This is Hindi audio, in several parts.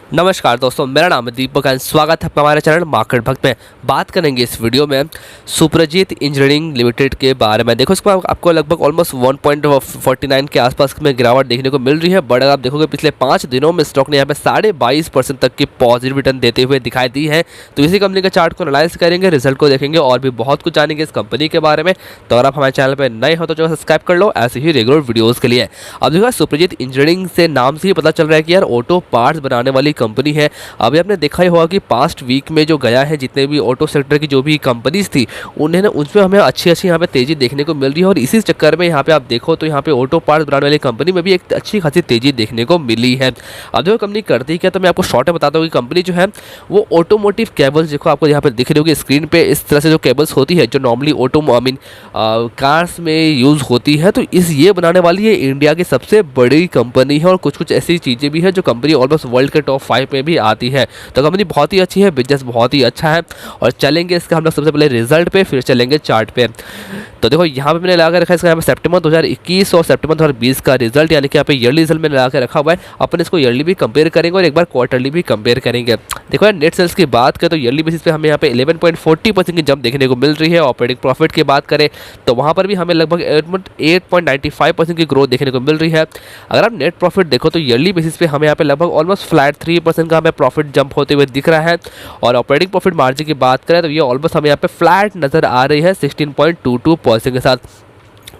नमस्कार दोस्तों, मेरा नाम है दीपक एंड स्वागत है हमारे चैनल मार्केट भक्त में। बात करेंगे इस वीडियो में सुप्रजीत इंजीनियरिंग लिमिटेड के बारे में। देखो इसको आपको लगभग ऑलमोस्ट 1.49 के आसपास में गिरावट देखने को मिल रही है। बट अगर आप देखोगे पिछले 5 दिनों में स्टॉक ने यहाँ पे 22.5% तक की पॉजिटिव रिटर्न देते हुए दिखाई दी है। तो इसी कंपनी के चार्ट को एनालाइज करेंगे, रिजल्ट को देखेंगे और भी बहुत कुछ जानेंगे इस कंपनी के बारे में। तो अगर आप हमारे चैनल पर नए हो तो जो सब्सक्राइब कर लो ऐसे ही रेगुलर वीडियोज़ के लिए। अब देखो सुप्रजीत इंजीनियरिंग से नाम से ही पता चल रहा है कि यार ऑटो पार्ट्स बनाने वाली कंपनी है। अभी आपने देखा ही होगा कि पास्ट वीक में जो गया है जितने भी ऑटो सेक्टर की जो भी कंपनीज थी उन्हें उसमें हमें अच्छी यहाँ पे तेजी देखने को मिल रही है। और इसी चक्कर में यहाँ पे आप देखो तो यहाँ पे ऑटो पार्ट्स बनाने वाली कंपनी में भी एक अच्छी खासी तेजी देखने को मिली है। अब जो कंपनी करती क्या, तो मैं आपको शॉर्ट में बताता हूँ कि कंपनी जो है वो ऑटोमोटिव केबल्स, देखो आपको यहाँ पे दिख रही होगी स्क्रीन पे, इस तरह से जो केबल्स होती है जो नॉर्मली कार्स में यूज़ होती है, तो ये बनाने वाली है इंडिया की सबसे बड़ी कंपनी है। और कुछ ऐसी चीज़ें भी है जो कंपनी ऑलमोस्ट वर्ल्ड के टॉप 5 में भी आती है। तो कंपनी बहुत ही अच्छी है, बिजनेस बहुत ही अच्छा है। और चलेंगे इसका हम लोग सबसे पहले रिजल्ट पे, फिर चलेंगे चार्ट पे। तो देखो यहाँ पे मैंने लगा के रखा है इसका, यहाँ पे सितंबर 2021 और सितंबर 2020 का रिजल्ट, यानी कि यहाँ पे ईयरली रिजल्ट मैंने लगा के रखा हुआ है। अपन इसको ईयरली भी कंपेयर करेंगे और एक बार क्वार्टरली भी कंपेयर करेंगे। देखो यार नेट सेल्स की बात करें तो ईयरली बेसिस पे हमें यहाँ पे 11.40% की जंप देखने को मिल रही है। ऑपरेटिंग प्रॉफिट की बात करें तो वहाँ पर भी हमें लगभग 8.95% की ग्रोथ देखने को मिल रही है। अगर आप नेट प्रॉफिट देखो तो ईयरली बेसिस पे हमें यहाँ पे लगभग ऑलमोस्ट फ्लैट 3% का हमें प्रॉफिट जंप होते हुए दिख रहा है। और ऑपरेटिंग प्रॉफिट मार्जिन की बात करें तो ये ऑलमोस्ट हमें यहाँ पे फ्लैट नजर आ रही है 16.22% के साथ।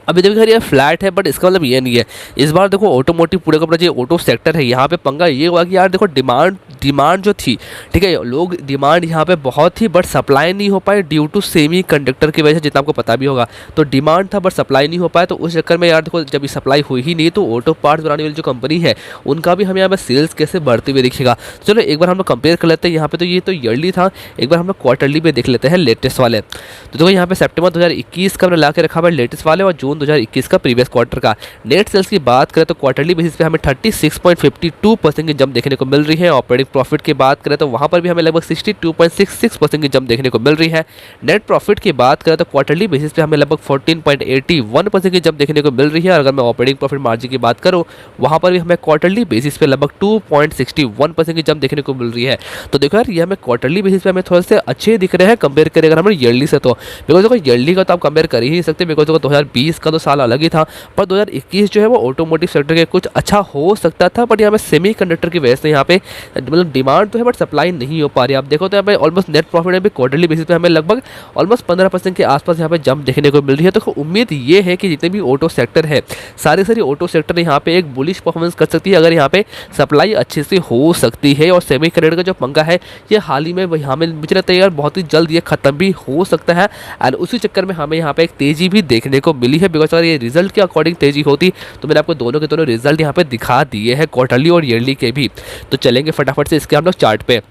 अभी देखो यार ये फ्लैट है, बट इसका मतलब ये नहीं है इस बार देखो ऑटोमोटिव पूरे का पूरा जो ऑटो सेक्टर है यहाँ पे पंगा ये हुआ कि यार देखो डिमांड जो थी, ठीक है, लोग डिमांड यहाँ पे बहुत थी बट सप्लाई नहीं हो पाई ड्यू टू सेमी कंडक्टर की वजह से, जितना आपको पता भी होगा। तो डिमांड था बट सप्लाई नहीं हो पाया, तो उस चक्कर में यार देखो जब ये सप्लाई हुई ही नहीं तो ऑटो पार्ट्स बनाने वाली जो कंपनी है उनका भी हमें यहाँ पे सेल्स कैसे बढ़ते हुए दिखेगा। चलो एक बार हम लोग कंपेयर कर लेते हैं यहाँ पे, तो ये तो ईयरली था, एक बार हम लोग क्वार्टरली पे देख लेते हैं लेटेस्ट वाले। तो देखो यहाँ पे सितंबर 2021 का हमने ला के रखा हुआ है लेटेस्ट वाले और जून 2021 का प्रीवियस क्वार्टर का। नेट सेल्स की बात करें तो क्वार्टरली बेसिस पे हमें 36.52% की जंप देखने को मिल रही है। ऑपरेटिंग प्रॉफिट की बात करें तो वहां पर भी हमें लगभग 62.66% की जंप देखने को मिल रही है। नेट प्रॉफिट की बात करें तो क्वार्टरली बेसिस पे हमें लगभग 14.81% की जंप देखने को मिल रही है। और अगर मैं ऑपरेटिंग प्रॉफिट मार्जिन की बात करूं वहां पर भी हमें क्वार्टरली बेसिस पे लगभग 2.61% की जंप देखने को मिल रही है। तो देखो यार ये हमें क्वार्टरली बेसिस पे हमें थोड़े से अच्छे दिख रहे हैं कंपेयर करें अगर हम ईयरली से। तो बिकॉज देखो ईयरली का तो आप कंपेयर कर ही नहीं सकते, बिकॉज देखो 2020 का तो साल अलग ही था, पर 2021 जो है वो ऑटोमोटिव सेक्टर के कुछ अच्छा हो सकता था। बट यहाँ पे सेमी कंडक्टर की वजह से यहाँ पे मतलब डिमांड तो है बट सप्लाई नहीं हो पा रही है। आप देखो तो यहाँ पे ऑलमोस्ट नेट प्रॉफिट में भी क्वार्टरली बेसिस पे हमें लगभग ऑलमोस्ट 15% के आसपास यहाँ पे जंप देखने को मिल रही है। तो उम्मीद ये है कि जितने भी ऑटो सेक्टर है सारी ऑटो सेक्टर यहाँ पे एक बुलिश परफॉर्मेंस कर सकती है अगर यहाँ पे सप्लाई अच्छे से हो सकती है। और सेमी कंडक्टर का जो पंगा है ये हाल ही में यहाँ में मुझे लगता है यार बहुत ही जल्द ये खत्म भी हो सकता है। एंड उसी चक्कर में हमें यहाँ पे एक तेजी भी देखने को मिली है, बिकॉज अगर ये रिजल्ट के अकॉर्डिंग तेजी होती तो मैंने आपको दोनों के दोनों रिजल्ट यहाँ पे दिखा दिए हैं, क्वार्टरली और ईयरली के भी। तो चलेंगे फटाफट से इसके हम लोग चार्ट पे।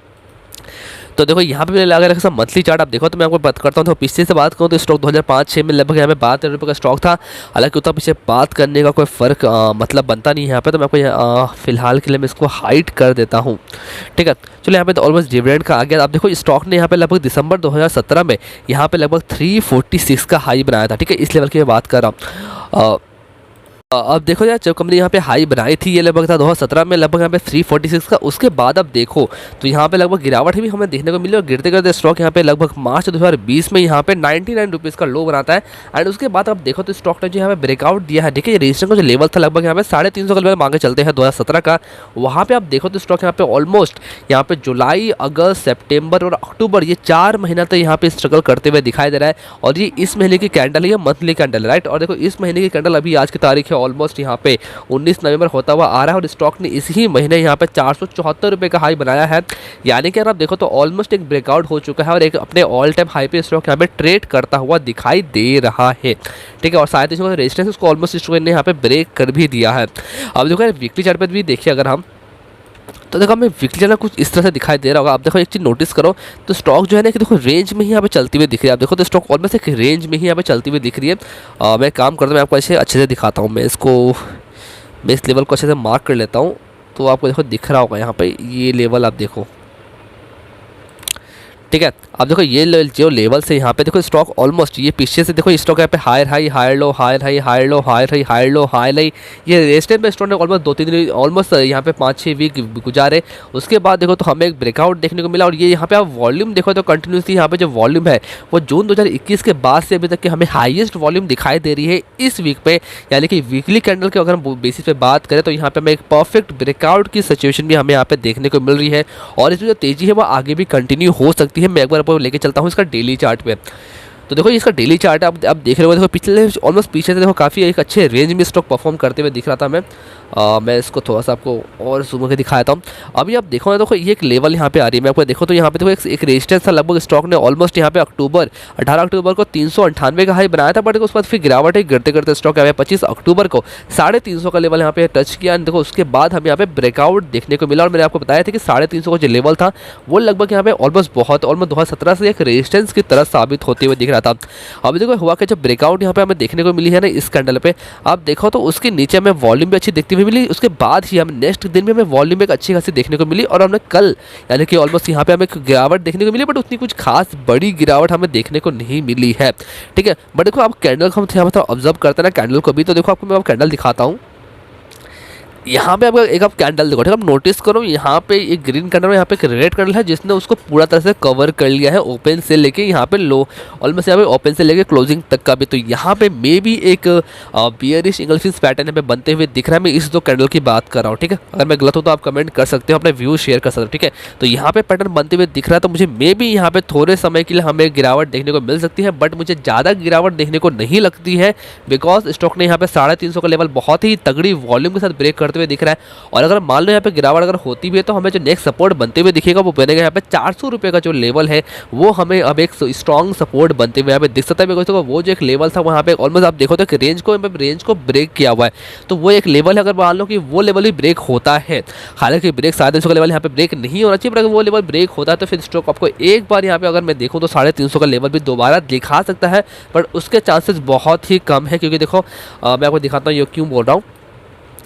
तो देखो यहाँ पे मैंने लगा रखा मंथली चार्ट, आप देखो तो मैं आपको बात करता हूँ। तो पिछले से बात करूँ तो स्टॉक 2005-06 में लगभग यहाँ पे 12 रुपये का स्टॉक था। हालांकि उतना पीछे बात करने का कोई फ़र्क मतलब बनता नहीं है यहाँ पे, तो मैं आपको फिलहाल के लिए मैं इसको हाइड कर देता हूँ, ठीक है। चलो यहाँ पे तो ऑलमोस्ट डिविडेंड का आ गया। आप देखो स्टॉक ने यहाँ पे लगभग दिसंबर 2017 में यहाँ पे लगभग 346 का हाई बनाया था, ठीक है, इस लेवल की बात कर रहा हूँ। अब देखो यार जब कंपनी यहाँ पे हाई बनाई थी ये लगभग था 2017 में लगभग यहाँ पे 346 का। उसके बाद अब देखो तो यहाँ पे लगभग गिरावट भी हमें देखने को मिली और गिरते गिरते स्टॉक यहाँ पे लगभग मार्च 2020 में यहाँ पे 99 रुपीज़ का लो बनाता है। एंड उसके बाद अब देखो तो स्टॉक ने जो यहाँ पे ब्रेकआउट दिया है, देखिए रजिस्टर का जो लेवल था लगभग यहाँ पे 350 का लेवल मांगे चलते हैं 2017 का, वहाँ पे आप देखो तो स्टॉक यहाँ पे ऑलमोस्ट यहाँ पे जुलाई, अगस्त, सेप्टेम्बर और अक्टूबर ये 4 महीना तक यहाँ पे स्ट्रगल करते हुए दिखाई दे रहा है। और ये इस महीने की कैंडल है, मंथली कैंडल है, राइट। और देखो इस महीने की कैंडल अभी आज की तारीख है ऑलमोस्ट यहाँ पे 19 नवंबर होता हुआ आ रहा है और स्टॉक ने इसी महीने यहाँ पे 474 रुपये का हाई बनाया है। यानी कि अगर आप देखो तो ऑलमोस्ट एक ब्रेकआउट हो चुका है और एक अपने ऑल टाइम हाई पे स्टॉक यहाँ पे ट्रेड करता हुआ दिखाई दे रहा है, ठीक है। और शायद इसको रेजिस्टेंस उसको ऑलमोस्ट स्टॉक ने यहाँ पे ब्रेक कर भी दिया है। अब देखो वीकली चार्ट पर भी देखिए अगर हम, तो देखो हमें वीकली चार्ट कुछ इस तरह से दिखाई दे रहा होगा। आप देखो एक चीज़ नोटिस करो तो स्टॉक जो है ना कि देखो रेंज में ही यहाँ पे चलती हुई दिख रही है। आप देखो तो स्टॉक ऑलमोस्ट एक रेंज में ही यहाँ पे चलती हुई दिख रही है। मैं काम करता हूँ, मैं आपको ऐसे अच्छे से दिखाता हूँ। मैं इस लेवल को अच्छे से मार्क कर लेता हूँ तो आपको देखो दिख रहा होगा यहाँ पे ये लेवल, आप देखो, ठीक है। अब देखो ये जो लेवल से यहाँ पे देखो स्टॉक ऑलमोस्ट ये पीछे से देखो स्टॉक यहाँ पे higher high higher low higher high higher low higher high higher low higher लाई, ये रेस्टेड में स्टॉक ने ऑलमोस्ट 2-3 दिन ऑलमोस्ट यहाँ पे 5-6 वीक गुजारे। उसके बाद देखो तो हमें एक ब्रेकआउट देखने को मिला और ये यहाँ पे आप वॉल्यूम देखो तो कंटिन्यूसली यहाँ पे जो वॉल्यूम है वो जून 2021 के बाद से अभी तक की हमें हाईएस्ट वॉल्यूम दिखाई दे रही है इस वीक पे। यानी कि वीकली कैंडल के अगर हम बेसिस पे बात करें तो यहाँ पे हमें एक परफेक्ट ब्रेकआउट की सिचुएशन भी हमें यहाँ पे देखने को मिल रही है और इसमें जो तेजी है वो आगे भी कंटिन्यू हो सकती है। मैं एक बार आपको लेके चलता हूँ इसका डेली चार्ट पे। तो देखो इसका डेली चार्ट है, आप देख रहे हो देखो पिछले ऑलमोस्ट पीछे से देखो काफ़ी एक अच्छे रेंज में स्टॉक परफॉर्म करते हुए दिख रहा था। मैं इसको थोड़ा सा आपको और जूम करके दिखाता हूँ। अभी आप देखो ना देखो ये एक लेवल यहाँ पे आ रही है, मैं आपको देखो तो यहाँ पे देखो एक रेजिस्टेंस था लगभग स्टॉक ने ऑलमोस्ट यहाँ पे 18 अक्टूबर को 398 का हाई बनाया था, बट उसके बाद फिर गिरावट है गिरते गिरते स्टॉक यहाँ पे 25 अक्टूबर को 350 का लेवल यहाँ पे टच किया। देखो उसके बाद हमें यहाँ पे ब्रेकआउट देखने को मिला और मैंने आपको बताया था कि 350 का जो लेवल था वो लगभग यहाँ पे ऑलमोस्ट 2017 से एक रेजिस्टेंस की तरह साबित होते हुए दिख रहा था। अभी देखो हुआ कि जब ब्रेकआउट यहाँ पे हमें देखने को मिली है ना इस कैंडल पे, आप देखो तो उसके नीचे हमें वॉल्यूम भी अच्छी दिखती हुई मिली। उसके बाद ही हमें नेक्स्ट दिन में हमें वॉल्यूम एक अच्छी खासी देखने को मिली और हमने कल यानी कि ऑलमोस्ट यहाँ पे हमें गिरावट देखने को मिली, बट उतनी कुछ खास बड़ी गिरावट हमें देखने को नहीं मिली है। ठीक है, बट देखो आप कैंडल को हम यहाँ पर ऑब्जर्व करते हैं ना कैंडल को भी, तो देखो आपको मैं कैंडल दिखाता हूँ। यहाँ पे एक आप कैंडल देखो, ठीक है, आप नोटिस करो यहाँ पे एक ग्रीन कैंडल है, यहाँ पे एक रेड कैंडल है जिसने उसको पूरा तरह से कवर कर लिया है ओपन से लेके यहाँ पे लो ऑलमोस्ट यहाँ पे ओपन से लेके क्लोजिंग तक का भी। तो यहाँ पे मे भी एक बियरिश इंगल्फिश पैटर्न पे बनते हुए दिख रहा है। मैं इस दो कैंडल की बात कर रहा हूँ, ठीक है। अगर मैं गलत हूँ तो आप कमेंट कर सकते हो, अपने व्यू शेयर कर सकते हो, ठीक है। तो यहाँ पे पैटर्न बनते हुए दिख रहा है, तो मुझे मे भी यहाँ पे थोड़े समय के लिए हमें गिरावट देखने को मिल सकती है, बट मुझे ज़्यादा गिरावट देखने को नहीं लगती है बिकॉज स्टॉक ने यहाँ पे 350 का लेवल बहुत ही तगड़ी वॉल्यूम के साथ ब्रेक करते हुए दिख रहा है। और अगर मान लो यहाँ पे गिरावट अगर होती भी है तो हमें जो नेक्स्ट सपोर्ट बनते हुए दिखेगा वो बनेगा यहाँ पे 400 रुपये का जो लेवल है वो हमें अब एक स्ट्रॉन्ग सपोर्ट बनते हुए यहाँ पे दिख सकता है। बिकॉज वो जो एक लेवल था वहाँ पे ऑलमोस्ट आप देखो तो रेंज को ब्रेक किया हुआ है, तो वो एक लेवल है। अगर मान लो कि वो लेवल भी ब्रेक होता है, हालांकि ब्रेक 350 का लेवल यहाँ पे ब्रेक नहीं होना चाहिए, पर अगर वो लेवल ब्रेक होता है तो फिर स्टॉक आपको एक बार यहाँ पे अगर मैं देखूँ तो 350 का लेवल भी दोबारा दिखा सकता है, बट उसके चांसेस बहुत ही कम है। क्योंकि देखो मैं आपको दिखाता हूँ ये क्यों बोल रहा हूँ,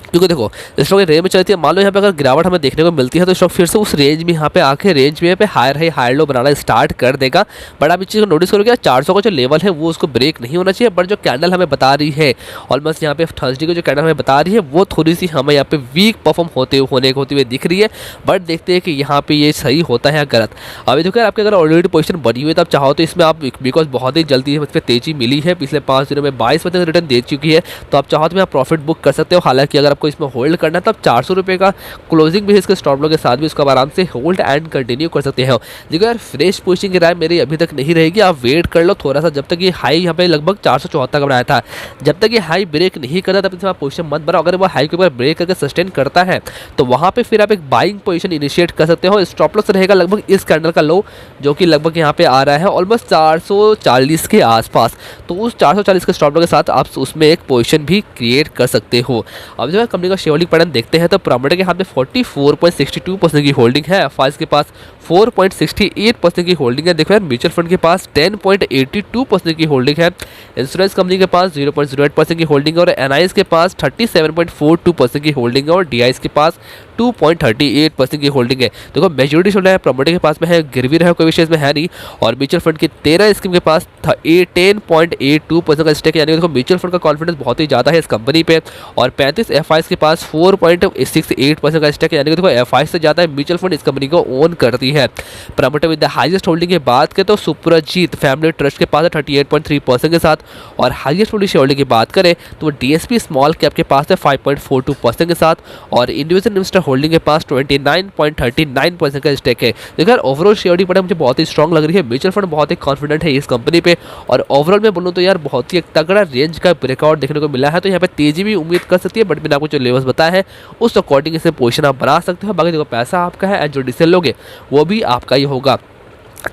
क्योंकि देखो स्टॉक रेंज में चलती है, मान लो यहाँ पे अगर गिरावट हमें देखने को मिलती है तो स्टॉक फिर से उस रेंज में यहाँ पे आके रेंज में यहाँ पे हायर हाई हायर लो बनाना स्टार्ट कर देगा। बट आप इस चीज़ को नोटिस करोगे 400 का जो लेवल है वो उसको ब्रेक नहीं होना चाहिए, बट जो कैंडल हमें बता रही है ऑलमोस्ट यहाँ पे थर्सडे को जो कैंडल हमें बता रही है वो थोड़ी सी हमें यहाँ पे वीक परफॉर्म होते हुए दिख रही है। बट देखते हैं कि यहाँ पे ये सही होता है या गलत। अभी देखो आपके अगर ऑलरेडी पोजिशन बनी हुई है तो आप चाहो तो इसमें आप बिकॉज बहुत ही जल्दी इस पर तेजी मिली है, पिछले 5 दिनों में 22% रिटर्न दे चुकी है, तो आप चाहो तो आप प्रॉफिट बुक कर सकते हो। हालांकि अगर आपको इसमें होल्ड करना है तो आप 400 रुपये का क्लोजिंग भी इसके स्टॉप लॉस के साथ भी उसको आराम से होल्ड एंड कंटिन्यू कर सकते हैं। देखो यार फ्रेश पोजिशन की राय मेरी अभी तक नहीं रहेगी, आप वेट कर लो थोड़ा सा, जब तक ये हाई यहाँ पे लगभग 474 का बनाया था, जब तक ये हाई ब्रेक नहीं करता तब तक आप पोजिशन मत बनाओ। अगर वो हाई के ऊपर ब्रेक करके सस्टेन करता है तो वहाँ पे फिर आप एक बाइंग पोजिशन इनिशिएट कर सकते हो। स्टॉप लॉस रहेगा लगभग इस कैंडल का लो जो कि लगभग यहाँ पे आ रहा है ऑलमोस्ट 440 के आसपास, तो उस 440 के स्टॉप लॉस के साथ आप उसमें एक पोजिशन भी क्रिएट कर सकते हो। अब जब कंपनी का शेयर होल्डिंग पैटर्न देखते हैं तो प्रोमोटर के हाथ में 44.62% की होल्डिंग है, एफआईज के पास 4.68% की होल्डिंग है। देखो यार म्यूचुअल फंड के पास 10.82% की होल्डिंग है, इंश्योरेंस कंपनी के पास 0.08% की होल्डिंग है और एनआईएस के पास 37.42% की होल्डिंग है और डीआईएस के पास 2.38% की होल्डिंग है। देखो मेजोरिटी शेयर है प्रमोटर के पास में है, गिरवी रहा कोई विशेष में है नहीं, और म्यूचुअल फंड की 13 स्कीम के पास 10.82% का स्टेक है। यानी देखो म्यूचुअल फंड का कॉन्फिडेंस बहुत ही ज़्यादा है इस कंपनी पे, और 35 एफआईज के पास 4.68% का स्टेक है। यानी कि देखो एफआई से ज़्यादा म्यूचुअल फंड इस कंपनी को ओन करती है। Promoter with the highest holding की बात करें तो सुप्रजीत फैमिली ट्रस्ट के पास है 38.3% के साथ, और हाईएस्ट होल्डिंग शेयर होल्डिंग की बात करें तो डीएसपी स्मॉल कैप के पास है 5.42% के साथ, और इंडिविजुअल इन्वेस्टर होल्डिंग के पास 29.39% का स्टेक है। देखो यार ओवरऑल शेयर होल्डिंग मुझे बहुत ही स्ट्रॉन्ग लग रही है, म्यूचुअल फंड बहुत ही कॉन्फिडेंट है इस कंपनी पे, और ओवरऑल में बोलूँ तो यार बहुत ही एक तगड़ा रेंज का ब्रेकआउट देखने को मिला है। तो यहाँ पे तेजी भी उम्मीद कर सकती है, बट मैंने आपको जो लेवल्स बताया है उस अकॉर्डिंग इसे पोजीशन आप बना सकते हो। बाकी देखो पैसा आपका है एंड जो डिसीजन लोगे वो भी आपका ही होगा।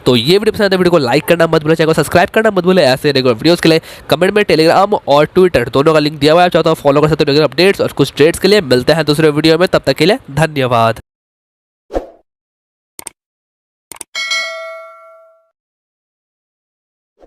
तो ये वीडियो पसंद है, वीडियो को लाइक करना मत भूलो, चैनल को सब्सक्राइब करना मत भूलो। ऐसे रेगुलर वीडियोस के लिए कमेंट में टेलीग्राम और ट्विटर दोनों का लिंक दिया हुआ है, चाहता हूँ फॉलो कर सकते हो रेगुलर अपडेट्स और कुछ ट्रेड्स के लिए। मिलते हैं दूसरे वीडियो में, तब तक के लिए धन्यवाद।